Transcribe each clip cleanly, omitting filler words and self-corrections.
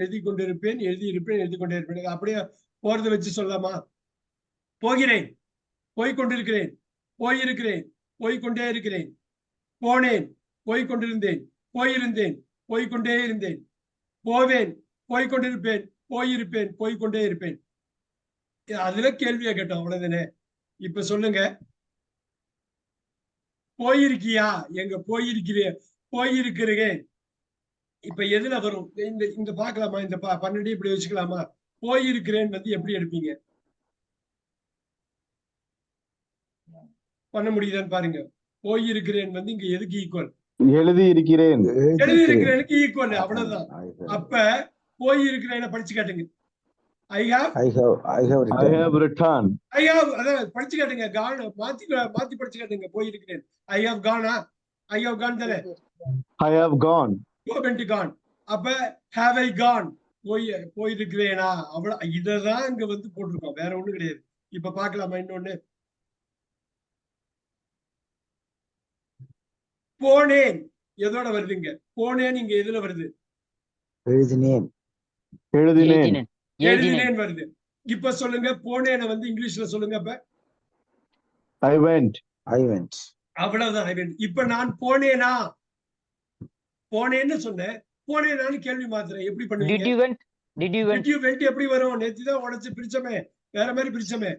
எழுதி கொண்டிருப்பேன், எழுதி இருப்பேன், எழுதி கொண்டே இருப்பேன். அப்படியே போறதை வச்சு சொல்லலாமா? போகிறேன், போய்கொண்டிருக்கிறேன், போயிருக்கிறேன், போய்கொண்டே இருக்கிறேன், போனேன், போய்கொண்டிருந்தேன், போயிருந்தேன், போய்கொண்டே இருந்தேன், போவேன், போய்கொண்டிருப்பேன், போயிருப்பேன், போய்கொண்டே இருப்பேன். அதுல கேள்வியா கேட்டோம், அவ்வளவுதானே. இப்ப சொல்லுங்க, போயிருக்கியா? எங்க போயிருக்கிறேன், போயிருக்கிறேன். இப்ப எதுல வரும்? இந்த இந்த பாக்கலாமா? இந்த 12 இப்படி வச்சுக்கலாமா? போயிருக்கிறேன் வந்து எப்படி எடுப்பீங்க? பண்ண முடியுதான்னு பாருங்க. போயிருக்கிறேன் வந்து இங்க எதுக்கு ஈக்குவல்? எழுதி இருக்கிறேன். எழுதி இருக்கிறேனுக்கு ஈக்குவல், அவ்வளவுதான். அப்ப போயிருக்கிறேன் படிச்சு காட்டுங்க. I have written. அதான் படிச்சு காட்டுங்க. கான் மாத்தி மாத்தி படிச்சு காட்டுங்க. போயிருக்கிறேன். I have gone. I have gone தானே. I have gone. Go went gone. அப்ப have I gone? போயிருக்கிறேனா? அவ்வளவு. இததான் இங்க வந்து போட்டிருக்கோம், வேற ஒண்ணும் கிடையாது. இப்ப பாக்கலாமா இன்னொன்னு? போனேன் எதோட வருதுங்க? போனேன் இங்க எதுல வருது? எழுதினேன். எழுதினேன் வருது. இப்ப சொல்லுங்க, போனேன வந்து இங்கிலீஷ்ல சொல்லுங்க. அப்ப I went. அவ்வளவுதான். I went. இப்ப நான் போனேனா? போனேன்னு சொன்னேன், போனேனான்னு கேள்வி மாத்துறேன். எப்படி பண்ணுவீங்க? Did you went எப்படி வரும்? நேத்து தான் உடைச்சு பிரிச்சோமே, வேற மாதிரி பிரிச்சோமே.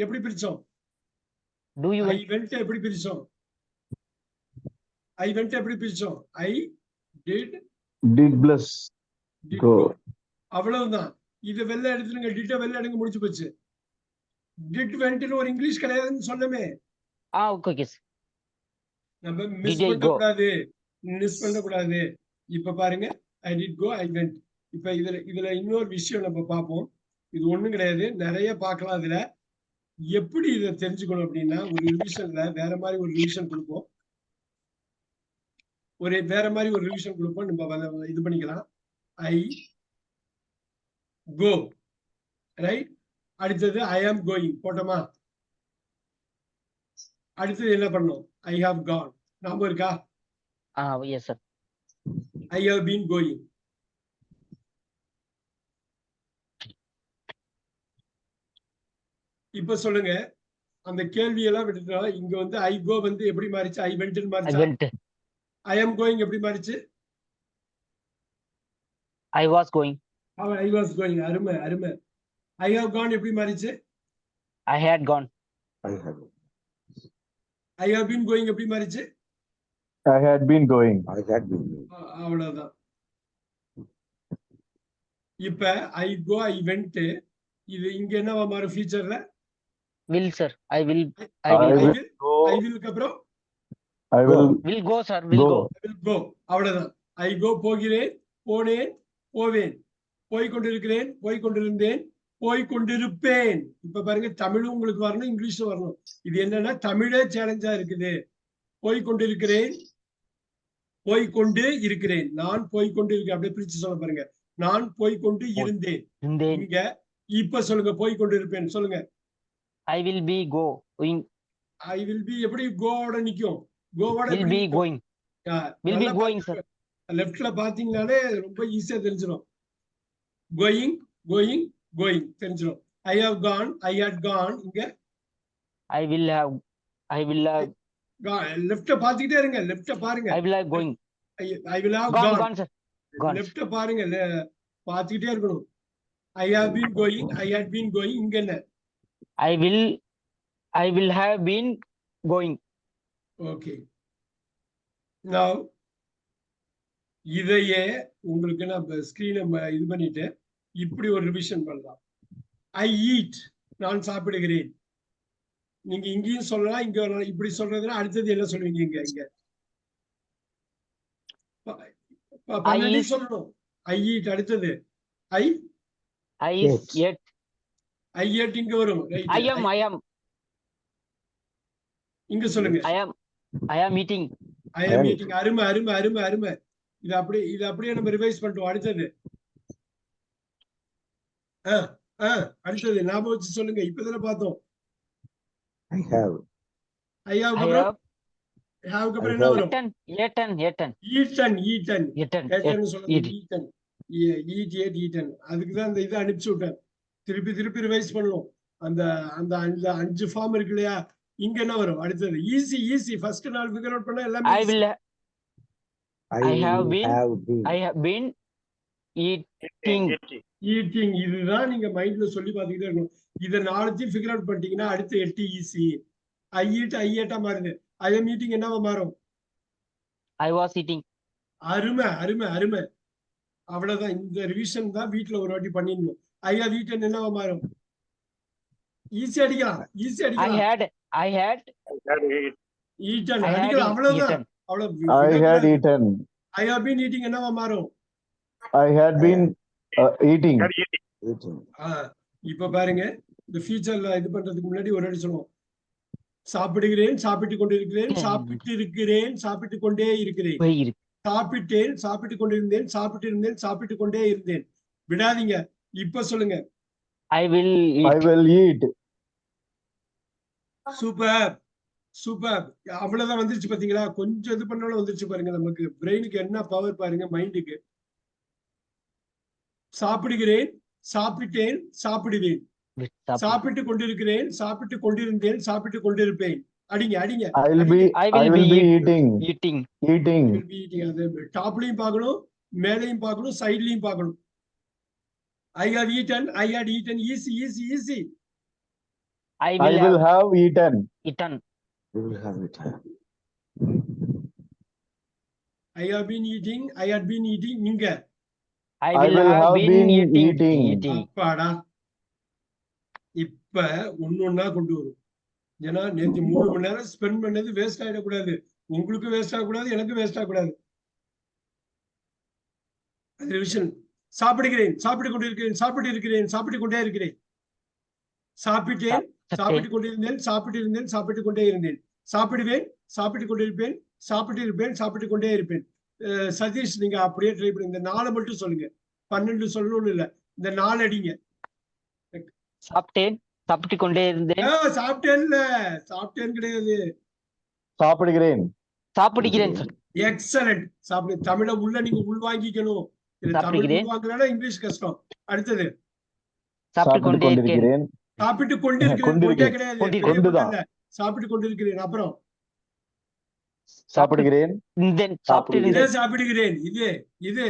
எப்படி பிரிச்சோம்? I went எப்படி பிரிச்சோம்? I went எப்படி பிரிச்சோம்? I did plus go. அவ்வளவுதான். இது வெள்ள எடுத்துருங்க. டிட்ட வெள்ள எடுங்க, முடிச்சு போச்சு. டிட் வென்ட்னு ஒரு இங்கிலீஷ் கிடையாதுன்னு சொன்னமே. ஓகே. நம்ம மிஸ் பண்ணக்கூடாது, மிஸ் பண்ணக்கூடாது. இப்ப பாருங்க, I did go, I went. இப்ப இதுல இன்னொரு விஷயம் நம்ம பார்ப்போம். இது ஒண்ணும் கிடையாது, நிறைய பார்க்கலாம். இதுல எப்படி இதை தெரிஞ்சுக்கணும் அப்படின்னா, ஒரு ரிவிஷன்ல வேற மாதிரி ஒரு ரிவிஷன் கொடுப்போம். வேற மாதிரி ஒரு ரிவிஷன் கொடுப்போம். நம்ம இது பண்ணிக்கலாம். I go, right. அடுத்தது I am going போட்டோமா? அடுத்தது என்ன பண்ணோம்? I have gone. ஞாபகம் இருக்கா? yes sir. I have been going. இப்ப சொல்லுங்க, அந்த கேள்வியெல்லாம் விட்டுட்டா இங்க வந்து I go வந்து எப்படி மாறிச்சு? I went ன்னு மாறிச்சா? I am going எப்படி மாறிச்சு? I was going. I was going. அருமை அருமை. I have gone எப்படி மாறிச்சு? I had gone. I have been going எப்படி மாறிச்சு? I had been going. அவ்வளவுதான். இப்ப I go, I went, இது இங்க என்னவா மாறும் ஃபியூச்சர்ல? Will sir. I will க்கு அப்புறம் will go sir. Will go. I will go. அவ்வளவுதான். I go போகிறேன், போனேன், போவேன், போய்கொண்டிருக்கிறேன், போய்கொண்டிருந்தேன், போய்கொண்டிருப்பேன். இப்ப பாருங்க, தமிழும் உங்களுக்கு வரணும், இங்கிலீஷும் வரணும். இது என்னன்னா தமிழே சேலஞ்சா இருக்குது. போய்கொண்டிருக்கிறேன், போய்கொண்டு இருக்கிறேன், நான் போய்கொண்டு இருக்கேன். அப்படியே பிரிச்சு சொல்ல பாருங்க. நான் போய்கொண்டு இருந்தேன். இங்க இப்ப சொல்லுங்க, போய்கொண்டிருப்பேன் சொல்லுங்க. I will be going. I will be எப்படி கோவோட நிக்கும்? கோவோட will be going. will be going sir. லெஃப்ட்ல பாத்தீங்கன்னாலே ரொம்ப ஈஸியா தெரிஞ்சிடும். கோயிங், கோயிங், கோயிங் தெரிஞ்சிடும். I have gone, I had gone. இங்க I will have லெஃப்ட்ட பாத்துக்கிட்டே இருங்க. லெஃப்ட்ட பாருங்க. I will have going. I will have gone sir. Gone. லெஃப்ட்ட பாருங்க, பாத்துக்கிட்டே இருக்கணும். I have been going, I had been going. இங்க என்ன? I will have been going. Okay. Now இதையே உங்களுக்கு நான் ஸ்கிரீனை இது பண்ணிட்டு இப்படி ஒரு ரிவிஷன் பண்ணலாம். I eat, நான் சாப்பிடுகிறேன். நீங்க இங்கேயும் சொல்லலாம், இங்க இப்படி சொல்றதுன்னா அடுத்தது என்ன சொல்லுவீங்க? இங்க சொல்லணும். I eat. அடுத்தது I ate. I ate இங்க வரும். I am. இங்க சொல்லுங்க. I am eating. I am eating. அருமை அருமை அருமை அருமை. இது அப்படியே நம்ம ரிவைஸ் பண்ணிட்டோம். அடுத்தது அடுத்தது ஞாபகம் வச்சு சொல்லுங்க. இப்பதானே பார்த்தோம். I have. அப்புறம் have அப்புறம் என்ன வரும்? Eaten. Eaten சொல்லுங்க. Eaten. Eat add eaten. அதுக்குதான் அந்த இதை அனுப்பிச்சு விட்டேன். திருப்பி ரிவைஸ் பண்ணணும். அந்த அந்த அந்த 5 ஃபார்ம் இருக்கு இல்லையா? இங்க என்ன வரும் அடுத்தது? ஈஸி. ஃபர்ஸ்ட் நாள் ஃபிகர் அவுட் பண்ணா எல்லாமே I will. I have been. have been. I have been eating. Eating. இதுதான் நீங்க மைண்ட்ல சொல்லி பார்த்துக்கிட்டே இருக்கணும். இதை நாளைக்கு ஃபிகர் அவுட் பண்ணிட்டீங்கன்னா அடுத்து 8 ஈஸி. ஐஏட்டா மாறுது. ஐ எம் ஈட்டிங் என்னவா மாறும்? I was eating. அருமை. அவ்வளவுதான். இந்த ரிவிஷன் தான் வீட்டுல ஒரு வாட்டி பண்ணிடணும். ஐ ஹவ் ஈட்டன் என்னவா மாறும்? ஈஸி அடிக்கலாம். I had. Eaten I had அடிக்கலாம். அவ்வளவுதான். eaten. I had eaten. I have been eating என்னவா மாறும்? I had been eating. Eating. இப்ப பாருங்க, இந்த ஃபியூச்சர்ல இது பண்றதுக்கு முன்னாடி ஒரு வாட்டி சொல்லுவோம். சாப்பிடுகிறேன், சாப்பிட்டுக் கொண்டிருக்கிறேன், சாப்பிட்டுக் கொண்டே இருக்கிறேன். போய் இருக்கு. சாப்பிட்டேன், சாப்பிட்டுக் கொண்டிருந்தேன், சாப்பிட்டுக் கொண்டே இருந்தேன். விடாதீங்க. இப்ப சொல்லுங்க. I will I eat. will eat. Super. அவ்வளவுதான் வந்துருச்சு பாத்தீங்களா? கொஞ்சம் இது பண்ணாலும் வந்துருச்சு பாருங்க. நமக்கு பிரெயினுக்கு என்ன பவர் பாருங்க, மைண்டுக்கு. சாப்பிடுகிறேன், சாப்பிட்டேன், சாப்பிடுவேன், சாப்பிட்டுக் கொண்டிருக்கிறேன், சாப்பிட்டுக் கொண்டிருந்தேன், சாப்பிட்டுக் கொண்டிருப்பேன். அடிங்க. I will be eating. Eating. டாப்லயும் பார்க்கணும், மேலையும் பார்க்கணும், சைட்லயும் பார்க்கணும். I have eaten. Easy. I I will have eaten. eaten. We will have it. I have been eating. நீங்க I will have been eating. அப்பாடா. இப்ப ஒன்னொன்னா கொண்டு வரும். ஏன்னா நேற்று 3 மணி நேரம் ஸ்பெண்ட் பண்ணது வேஸ்ட் ஆயிடக்கூடாது. உங்களுக்கு வேஸ்ட் ஆகக்கூடாது, எனக்கு வேஸ்ட் ஆகக்கூடாது. அது விஷயம். சாப்பிடுகிறேன், சாப்பிட்டுக் கொண்டிருக்கிறேன், சாப்பிட்டுக் கொண்டே இருக்கிறேன். சாப்பிட்டேன், சாப்பிட்டுக் கொண்டிருந்தேன், சாப்பிட்டுக் கொண்டே இருந்தேன். சாப்பிடுவேன், சாப்பிட்டுக் கொண்டிருப்பேன், சாப்பிட்டுக் கொண்டே இருப்பேன். சதீஷ், நீங்க அப்படியே ட்ரை பண்ணுங்க. இந்த 4 மட்டும் சொல்லுங்க. 12 சொல்லணும்னு இல்ல. இந்த 4 அடிங்க. சாப்பிட்டேன், சாப்பிட்டுக் கொண்டே இருந்தேன். சாப்பிட்டேன் கிடையாது. சாப்பிடுகிறேன். எக்ஸலண்ட். சாப்பிடு. தமிழ உள்ள நீங்க உள்வாங்கிக்கணும். தமிழ் உள்வாங்கலன்னா இங்கிலீஷ் கஷ்டம். அடுத்தது சாப்பிட்டுக் கொண்டே இருக்கிறேன். சாப்பிட்டுக் கொண்டிருக்கிறேன். கிடையாது. சாப்பிட்டுக் கொண்டிருக்கிறேன். அப்புறம் சாப்பிடுகிறேன். சாப்பிடுகிறேன். இது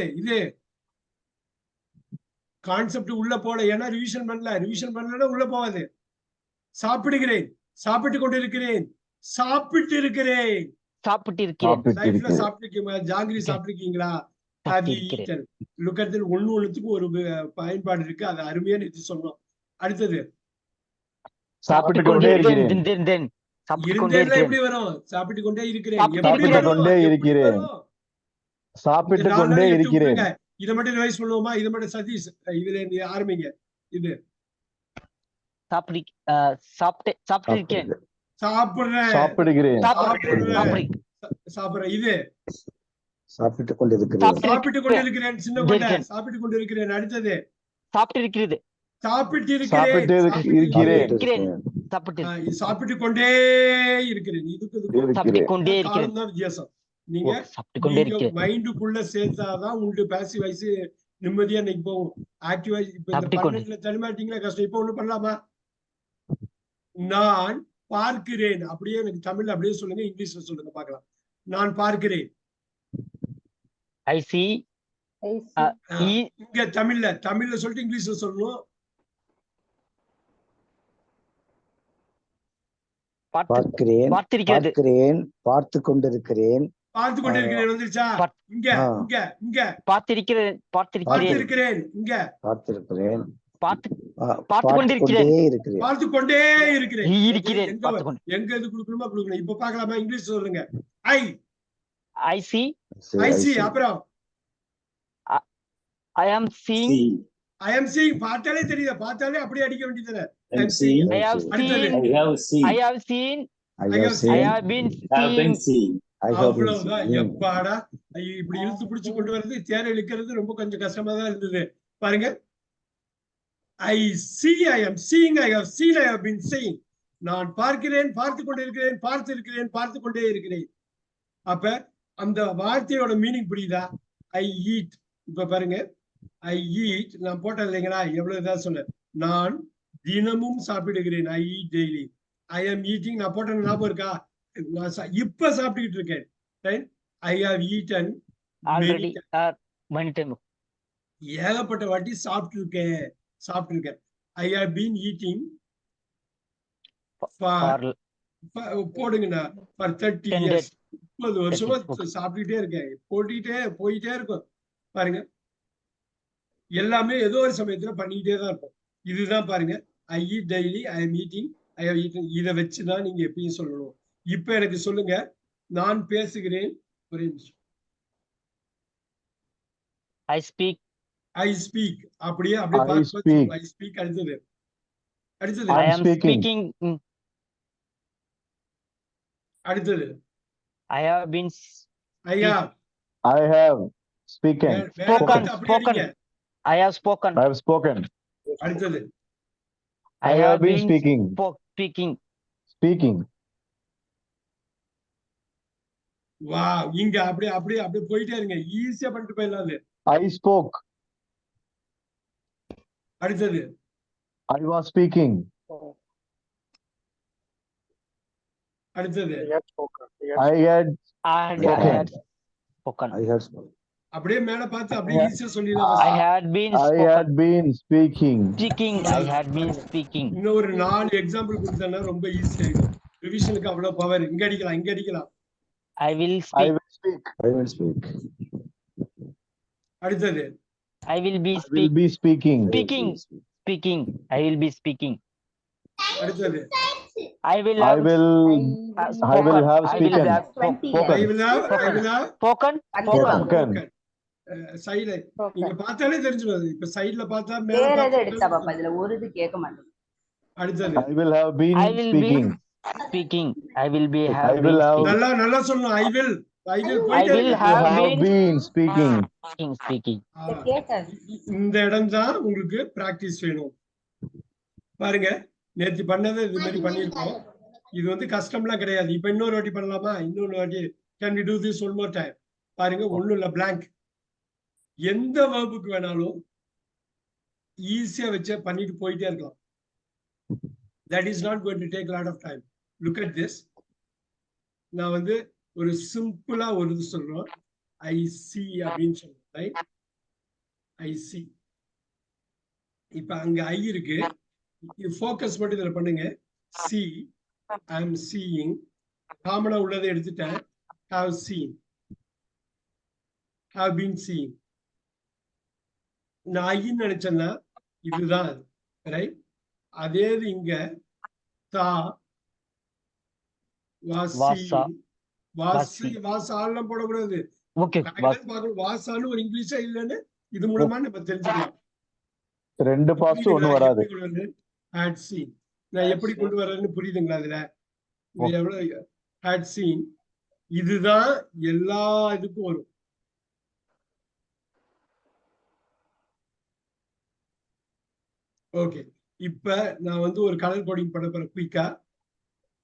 கான்செப்ட் உள்ள போல. ஏன்னா ரிவிஷன் பண்ணலன்னா உள்ள போவாது. சாப்பிடுகிறேன், சாப்பிட்டுக் கொண்டிருக்கிறேன், லைஃப்ல சாப்பிட்டுருக்கீங்களா? ஜாங்கிரி சாப்பிட்டுருக்கீங்களா? ஒண்ணுத்துக்கு ஒரு பயன்பாடு இருக்கு. அது அருமையா நேற்று சொன்னோம். அடுத்தது சாப்பிட்டுக் கொண்டே இருக்கிறேன். இருந்தேன் எப்படி வரும்? சாப்பிட்டுக் கொண்டே இருக்கிறேன். சாப்பிட்டுக் கொண்டே இருக்கிறேன். இதை மட்டும் ரிவைஸ் பண்ணுவோமா? இதை மட்டும் சதீஷ் இதுல ஆரம்பிங்க. இது சாப்பிடுகிறேன். இது சாப்பிட்டுக் கொண்டிருக்கிறேன். சின்ன கொண்ட சாப்பிட்டுக் கொண்டிருக்கிறேன். அடுத்தது சாப்பிட்டிருக்கிறது. சாப்பிட்டுக் கொண்டே இருக்கிறேன். இதுக்கு வித்தியாசம். நீங்க மைண்டுக்குள்ள சேர்த்தாதான் உங்களுக்கு பாசிவ் வாய்ஸ் நிம்மதியா இன்னைக்கு போகும். ஆக்டிவ் வாய்ஸ் இப்ப இந்த 12ல தடுமாட்டீங்களா? கஷ்டம். இப்ப ஒண்ணு பண்ணலாமா? நான் பார்க்கிறேன். அப்படியே எனக்கு தமிழ்ல அப்படியே சொல்லுங்க, இங்கிலீஷ்ல சொல்லுங்க பார்க்கலாம். நான் பார்க்கிறேன். I see. இங்க தமிழ்ல சொல்லிட்டு இங்கிலீஷ்ல சொல்லணும். பார்க்கிறேன், பார்த்துக் கொண்டிருக்கிறேன். வந்துருச்சா? இங்க பார்த்திருக்கிறேன். இங்க பார்த்துக் கொண்டே இருக்கிறேன். எங்க இது கொடுக்கணுமா கொடுக்கணும். இப்ப பாக்கலாமா? இங்கிலீஷ் சொல்லுங்க. I see. அப்புறம் I am seeing. பார்த்தாலே தெரியுதா? பார்த்தாலே அப்படியே அடிக்க வேண்டியது. I have seen. I have been seeing. அவ்வளவுதான். எப்பாடா இப்படி இழுத்து பிடிச்சு கொண்டு வர்றது, தேரை இழுக்கிறது ரொம்ப கொஞ்சம் கஷ்டமா தான் இருந்தது. பாருங்க. I see, I am seeing, I have seen, I have been seeing. நான் பார்க்கிறேன், பார்த்துக் கொண்டிருக்கிறேன், பார்த்துக் கொண்டே இருக்கிறேன். அப்ப அந்த வார்த்தையோட மீனிங் புரியுதா? I eat. இப்ப பாருங்க, ஐ ஈட் நான் போட்டேன் இல்லைங்களா, எவ்வளவு இதா சொன்னேன். நான் தினமும் சாப்பிடுகிறேன். ஐ ஈட் டெய்லி. ஐ ஆம் ஈட்டிங் நான் போட்டேன், ஞாபகம் இருக்கா? நான் இப்ப சாப்பிட்டுக்கிட்டு இருக்கேன். Right. I have eaten already many time. ஏகப்பட்ட வாட்டி சாப்பிட்டுருக்கேன். ஐ ஹவ் பீன் ஈட்டிங் போடுங்கண்ணா ஃபார் 30 10 years. days. 30 வருஷமா Okay. சாப்பிட்டுட்டே இருக்கேன். போயிட்டே இருக்கும் பாருங்க. எல்லாமே ஏதோ ஒரு சமயத்துல பண்ணிக்கிட்டே தான் இருப்போம். இதுதான் பாருங்க. I eat daily, I am eating, I have eating. இதை வச்சுதான் நீங்க எப்பயும் சொல்லணும். இப்ப எனக்கு சொல்லுங்க, நான் பேசுகிறேன். ஒரே நிமிஷம். I speak. I speak. அப்படியே I பார்த்து speak. ஐ ஸ்பீக் அடுத்தது I I'm am speaking. speaking. அடுத்தது I have been I have. I have spoken. Spoken. அப்படியே அடிங்க. I have spoken. I have spoken. அடுத்தது I have been speaking. Speaking. Speaking. வா, இங்க அப்படியே போயிட்டே இருங்க. ஈஸியா பண்ணிட்டு போயிடலாம் அது. I spoke. அடுத்தது I was speaking. அடுத்தது I had I had Spoken. spoken. I had spoken. அப்படியே மேல பார்த்து அப்படியே ஈஸியா சொல்லிடலாம். I had been I had spoken. been speaking. Speaking. I had been speaking. இன்னும் ஒரு 4 எக்ஸாம்பிள் கொடுத்தேன்னா ரொம்ப ஈஸியா இருக்கும். ரிவிஷனுக்கு அவ்வளவு பவர். இங்க அடிக்கலாம். I will I speak. will speak. I will speak. அடுத்தது I will be I will be speaking. Speaking. Speaking. I will be speaking. அடுத்தது I will I have will spoken. I will have I will spoken. have I will have spoken. Spoken. சைடுல நீங்க பார்த்தாலே தெரிஞ்சிடும். இப்ப சைடுல பார்த்தா மேல வேற எதை பார்த்தா எடுத்தா பாப்பா, இதுல ஒரு இது கேட்க மாட்டேன். அடுத்தது I will have been I will be speaking. speaking. I will be I have will been have speaking. நல்லா சொல்லணும். ஐ வில் I போயிட்டே will இருக்கு. have have been speaking. Speaking. இதை கேட்டாது. இந்த இடம் தான் உங்களுக்கு பிராக்டிஸ் வேணும். பாருங்க, நேத்து பண்ணதை இது மாதிரி பண்ணிருக்கோம். இது வந்து கஷ்டம்லாம் கிடையாது. இப்ப இன்னொரு வாட்டி பண்ணலாமா? இன்னொரு வாட்டி can we do this one more time? பாருங்க, ஒண்ணும் இல்ல, பிளாங்க். எந்த வேர்புக்கு வேணாலும் ஈஸியா வச்சு பண்ணிட்டு போயிட்டே இருக்கலாம். That is not going to take lot of time. Look at this. நான் வந்து ஒரு சிம்பிளா ஒரு இது சொல்றோம். ஐ சி அப்படின்னு சொல்றோம். ரைட்? ஐ சி. இப்ப அங்க ஐ இருக்கு. ஃபோக்கஸ் மட்டும் இதுல பண்ணுங்க. C, I am seeing. காமனா உள்ளதை எடுத்துட்டேன். Have seen, have been seeing. நான் ஐன்னு நினைச்சேன்னா இதுதான் ரைட். அதே இது இங்க தா வாசாலாம் போடக்கூடாது. Okay. வாசான்னு ஒரு இங்கிலீஷா இல்லைன்னு இது மூலமா நம்ம தெரிஞ்சுக்கலாம். ரெண்டு பாஸ்ட் ஒண்ணு வராது. had seen. நான் எப்படி கொண்டு வர்றேன்னு புரியுதுங்களா? அதுல இது எவ்வளவு had seen. இதுதான் எல்லா இதுக்கும் வரும். ஓகே, இப்ப நான் வந்து ஒரு கலர் கோடிங் பண்ண போறேன் குயிக்கா.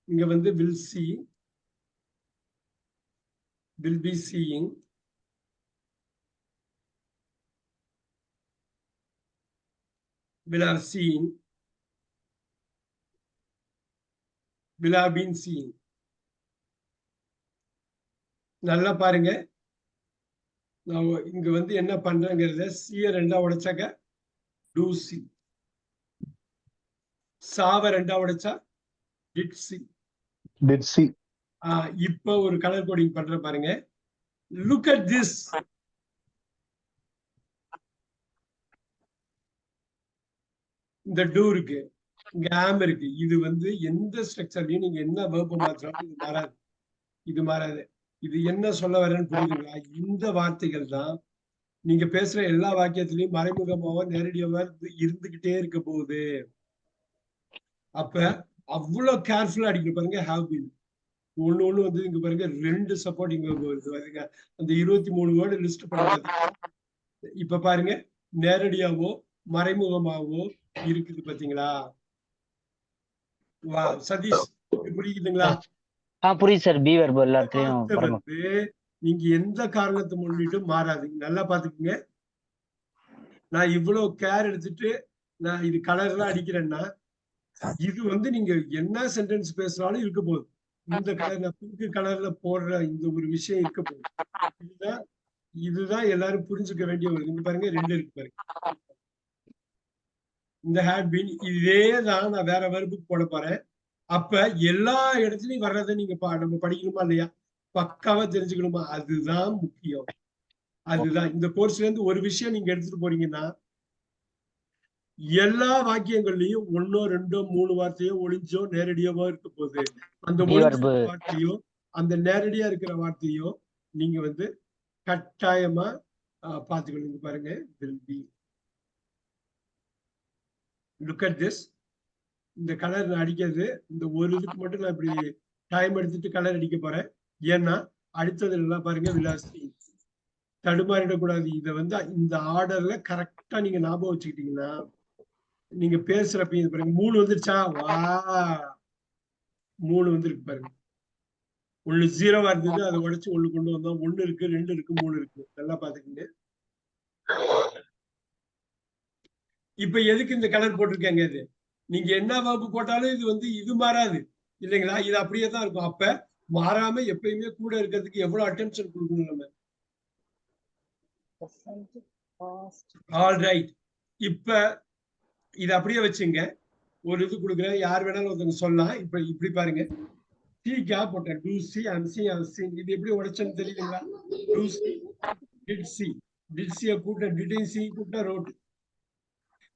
இங்க வந்து will see, will be seeing, will have seen, will have been seen. நல்லா பாருங்க, நான் இங்க வந்து என்ன பண்றேங்கிறத சிய ரெண்டா உடைச்சாக்க do see, சாவ ரெண்டா உடைச்சா did see. Did see. இப்ப ஒரு கலர் கோடிங் பண்ற பாருங்க. Look at this. இந்த டூ இருக்கு, இங்க ஆம் இருக்கு. இது வந்து எந்த ஸ்ட்ரக்சர்லயும் நீங்க என்ன வேர்ப மாத்தினாலும் இது மாறாது. இது மாறாது. இது என்ன சொல்ல வரேன்னு புரியுதுங்களா? இந்த வார்த்தைகள் தான் நீங்க பேசுற எல்லா வாக்கியத்திலையும் மறைமுகமாவோ நேரடியாவோ இருந்துகிட்டே இருக்க போகுது. அப்ப அவ்வளவு கேர்ஃபுல்லா அடிக்க பாருங்க. ஹாவ் பீன் ஒண்ணு வந்து இங்க பாருங்க, 2 சப்போர்ட்டிங் வேர்ப் வருது பாருங்க. அந்த 23 வேர்டு லிஸ்ட் பண்ணாது. இப்ப பாருங்க, நேரடியாவோ மறைமுகமாவோ இருக்குது பாத்தீங்களா? வா சதீஷ், புரியுதுங்களா? புரியுது சார். பி வெர்ப் வந்து எல்லாத்தையும் நீங்க எந்த காரணத்தை முன்னிட்டு மாறாது. நல்லா பாத்துக்கோங்க. நான் இவ்வளவு கேர் எடுத்துட்டு நான் இது கலர்லாம் அடிக்கிறேன்னா இது வந்து நீங்க என்ன சென்டென்ஸ் பேசுறாலும் இருக்க போகுது. இந்த கலர்ல பிங்க் கலர்ல போடுற இந்த ஒரு விஷயம் இருக்க போகுது. இதுதான் எல்லாரும் புரிஞ்சுக்க வேண்டிய ஒரு இங்க பாருங்க 2 இருக்கு பாருங்க. இந்த ஹேட் பீன் இதே தான் நான் வேற வெர்புக்கு போட போறேன். அப்ப எல்லா இடத்துலயும் வர்றதை நீங்க நம்ம படிக்கணுமா இல்லையா? பக்காவா தெரிஞ்சுக்கணுமா? அதுதான் முக்கியம். அதுதான் இந்த கோர்ஸ்ல இருந்து ஒரு விஷயம் நீங்க எடுத்துட்டு போறீங்கன்னா எல்லா வாக்கியங்கள்லயும் 1 2 3 வார்த்தையோ ஒளிஞ்சோ நேரடியாவோ இருக்க போகுது. அந்த வார்த்தையோ அந்த நேரடியா இருக்கிற வார்த்தையோ நீங்க வந்து கட்டாயமா பாத்துக்கணும். பாருங்க will be. Look at this. இந்த கலர் அடிக்கிறது இந்த ஒரு இதுக்கு மட்டும் நான் இப்படி டைம் எடுத்துட்டு கலர் அடிக்க போறேன். ஏன்னா அடுத்ததுல எல்லாம் பாருங்க விலாசி தடுமாறிடக்கூடாது. இதை வந்து இந்த ஆர்டர்ல கரெக்டா நீங்க ஞாபகம் வச்சுக்கிட்டீங்கன்னா நீங்க பேசுறப்ப இது பாருங்க 3 வந்துருச்சா? வா 3 வந்துருக்கு பாருங்க. 1 0வா இருந்தது அதை உடைச்சு 1 கொண்டு வந்தோம். 1 இருக்கு 2 இருக்கு 3 இருக்கு. நல்லா பாத்துக்கங்க. இப்ப எதுக்கு இந்த கலர் போட்டிருக்கேங்க? இது நீங்க என்ன வகுப்பு போட்டாலும் இது வந்து இது மாறாது இல்லைங்களா? இது அப்படியே தான் இருக்கும். அப்ப மாறாம எப்பயுமே கூட இருக்கிறதுக்கு எவ்வளவு அட்டென்ஷன் கொடுக்கணும் நம்ம. ஆல்ரைட். இப்ப இது அப்படியே வச்சுங்க. ஒரு இது கொடுக்குறேன். யார் வேணாலும் ஒருத்தங்க சொல்லலாம். இப்ப இப்படி பாருங்க. சீக்கா போட்டேன். Do see I'm see I'm see. இது எப்படி உடைச்சேன்னு தெரியுதுங்களா? Do see did see did சிய கூட்ட டிட் சி கூட்ட ரோட்.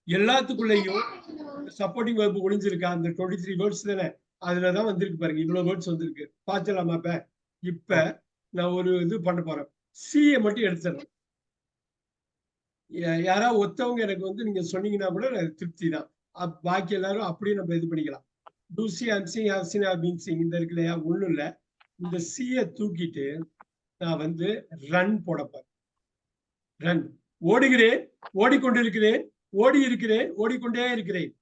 எல்லாத்துக்குள்ளேயும் சப்போர்ட்டிங் வெர்ப் ஒளிஞ்சிருக்கா? அந்த 23 வேர்ட்ஸ் தானே அதுலதான் வந்திருக்கு பாருங்க. இவ்வளவு வேர்ட்ஸ் வந்திருக்கு. பாத்துலாமா? இப்ப நான் ஒரு இது பண்ண போறேன். சியை மட்டும் எடுத்துறேன். யாராவது ஒத்தவங்க எனக்கு வந்து நீங்க சொன்னீங்கன்னா கூட திருப்தி தான். பாக்கி எல்லாரும் அப்படியே நம்ம இது பண்ணிக்கலாம். To see I'm see have seen have been seeing. இந்த இருக்கு இல்லையா? ஒண்ணும் இல்ல. இந்த சியை தூக்கிட்டு நான் வந்து ரன் போட போறேன். ரன். ஓடுகிறேன், ஓடிக்கொண்டிருக்கிறேன், ஓடி இருக்கிறேன், ஓடிக்கொண்டே இருக்கிறேன்.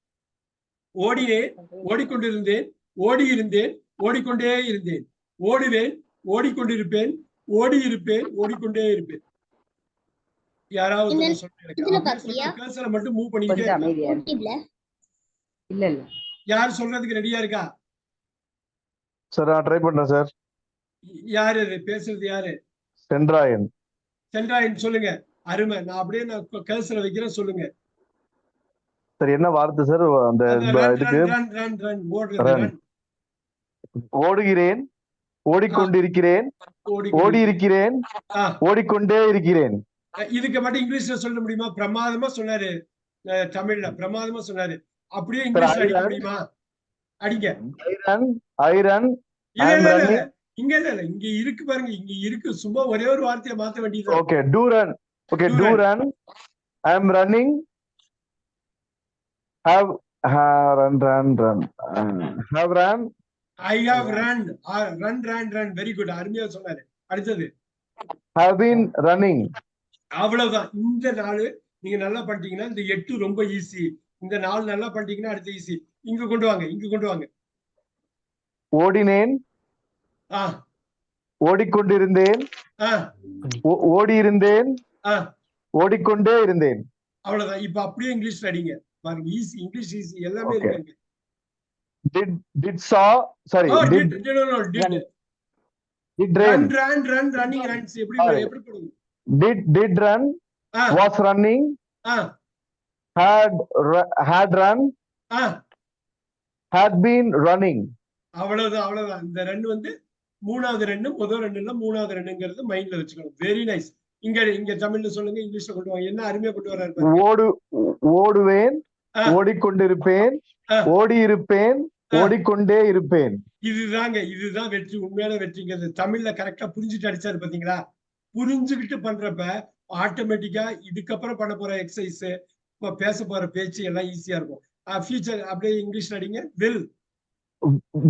ஓடினேன், ஓடிக்கொண்டிருந்தேன், ஓடி இருந்தேன், ஓடிக்கொண்டே இருந்தேன். ஓடுவேன், ஓடிக்கொண்டிருப்பேன், ஓடி இருப்பேன், ஓடிக்கொண்டே இருப்பேன். யாராவது மட்டும் மூவ் பண்ணிக்கிட்டே. இல்ல இல்ல யார் சொல்றதுக்கு ரெடியா இருக்கா? சார் நான் ட்ரை பண்றேன் சார். யாரு பேசுறது? யாரு? சென்றாயன். சென்றாயன் சொல்லுங்க. அருமை. நான் அப்படியே நான் கர்சரை வைக்கிறேன். சொல்லுங்க சார். என்ன வார்த்தை சார்? அந்த ஓடுகிறேன், ஓடிக்கொண்டிருக்கிறேன், ஓடி இருக்கிறேன், ஓடிக்கொண்டே இருக்கிறேன். இதுக்கு மட்டும் இங்கிலீஷ்ல சொல்ல முடியுமா? பிரமாதமா சொன்னாரு. தமிழ்ல பிரமாதமா சொன்னாரு. அப்படியே இங்கிலீஷ்ல அடிக்க முடியுமா? அடிங்க. இங்க இல்ல இங்க இருக்கு பாருங்க. இங்க இருக்கு. சும்மா ஒரே ஒரு வார்த்தையை மாத்த வேண்டியது. Okay do run. Okay do run. I am running. Have run. Have run. I have run. Run. Very good. அருமையா சொன்னாரு. அடுத்தது have been running. அவ்வளவுதான். இந்த 4 நீங்க நல்லா பண்ணிட்டீங்கன்னா இந்த 8 ரொம்ப ஈஸி. இந்த 4 நல்லா பண்ணிட்டீங்கன்னா அடுத்து ஈஸி. இங்க கொண்டு வாங்க. ஓடினேன், ஓடிக்கொண்டிருந்தேன், ஓடி இருந்தேன், ஓடிக்கொண்டே இருந்தேன். அவ்வளவுதான். இப்ப அப்படியே இங்கிலீஷ்ல அடிங்க பாருங்க. ஈஸி. English easy. எல்லாமே இருக்கு. did saw sorry did run running runs. எப்படி போடுங்க? did run, was running, had run, had been running. அவ்வளவுதான். இந்த ரன் வந்து 3வது ரன். முதல் ரன் இல்ல 3வது ரன்ங்கிறது மைண்ட்ல வச்சுக்கணும். Very nice. இங்க தமிழ்ல சொல்லுங்க, இங்கிலீஷ்ல கொண்டு வாங்க. என்ன அருமையா கொண்டு வர்றாரு. ஓடுவேன், ஓடிக்கொண்டிருப்பேன், ஓடி இருப்பேன், ஓடிக்கொண்டே இருப்பேன். இதுதான் வெற்றி. உண்மையான வெற்றிங்கிறது. தமிழ்ல கரெக்டா புரிஞ்சுட்டு அடிச்சாரு பாத்தீங்களா? புரிஞ்சுக்கிட்டு பண்றப்ப ஆட்டோமேட்டிக்கா இதுக்கப்புறம் பண்ண போற எக்ஸசைஸ், பேச போற பேச்சு எல்லாம் ஈஸியா இருக்கும். ஃபியூச்சர் அப்படியே இங்கிலீஷ்ல அடிங்க.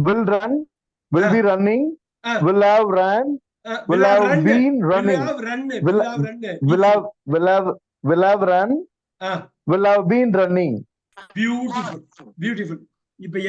will run, will be running, will have run, will have been running, will have run, will have been running. Beautiful. இப்ப